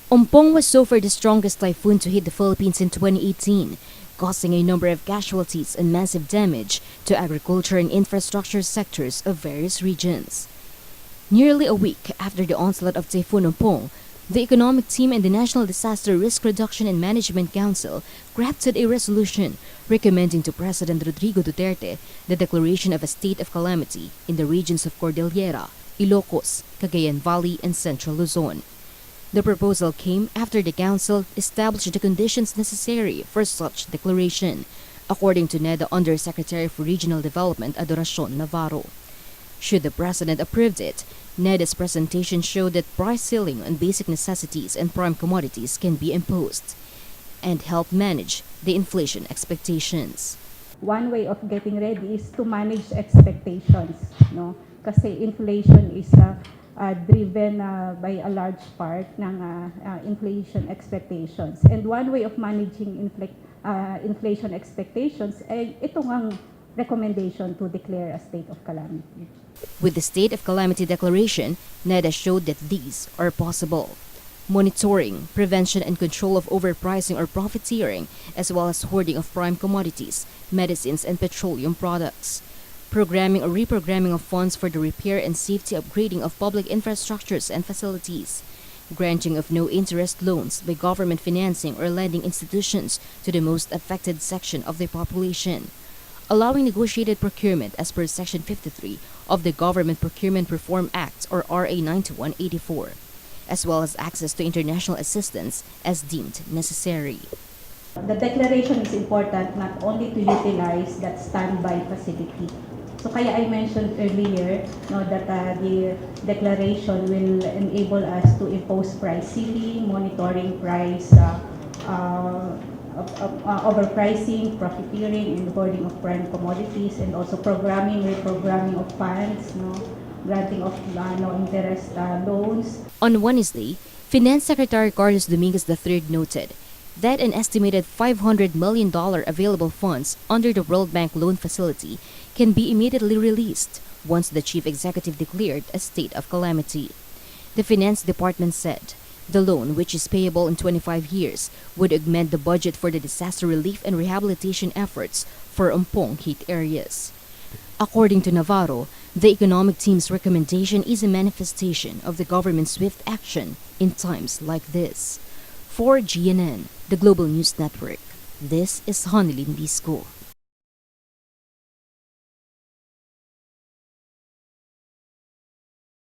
Ompong was so far the strongest typhoon to hit the Philippines in 2018, causing a number of casualties and massive damage to agriculture and infrastructure sectors of various regions. Nearly a week after the onslaught of Typhoon Ompong, the economic team and the National Disaster Risk Reduction and Management Council crafted a resolution recommending to President Rodrigo Duterte the declaration of a state of calamity in the regions of Cordillera, Ilocos, Cagayan Valley, and Central Luzon. The proposal came after the Council established the conditions necessary for such declaration, according to Neda Undersecretary for Regional Development Adoracion Navarro. Should the President approve it, Neda's presentation showed that price ceiling on basic necessities and prime commodities can be imposed and help manage the inflation expectations. One way of getting ready is to manage expectations, no? Kasi inflation is driven by a large part ng inflation expectations. And one way of managing inflation expectations ay ito ngang recommendation to declare a state of calamity. With the state of calamity declaration, Neda showed that these are possible. Monitoring, prevention, and control of overpricing or profiteering, as well as hoarding of prime commodities, medicines, and petroleum products. Programming or reprogramming of funds for the repair and safety upgrading of public infrastructures and facilities. Granting of no-interest loans by government financing or lending institutions to the most affected section of the population. Allowing negotiated procurement as per Section 53 of the Government Procurement Reform Act or RA 9184, as well as access to international assistance as deemed necessary. The declaration is important not only to utilize that standby facility. So kaya I mentioned earlier that the declaration will enable us to impose price ceiling, monitoring price overpricing, profiteering, and hoarding of prime commodities, and also programming, reprogramming of funds, granting of no-interest loans. On Wednesday, Finance Secretary Carlos Dominguez III noted that an estimated $500 million available funds under the World Bank loan facility can be immediately released once the chief executive declared a state of calamity. The Finance Department said the loan, which is payable in 25 years, would augment the budget for the disaster relief and rehabilitation efforts for Ompong-Hit areas. According to Navarro, the economic team's recommendation is a manifestation of the government's swift action in times like this. For GNN, the Global News Network, this is Honilin Bisco.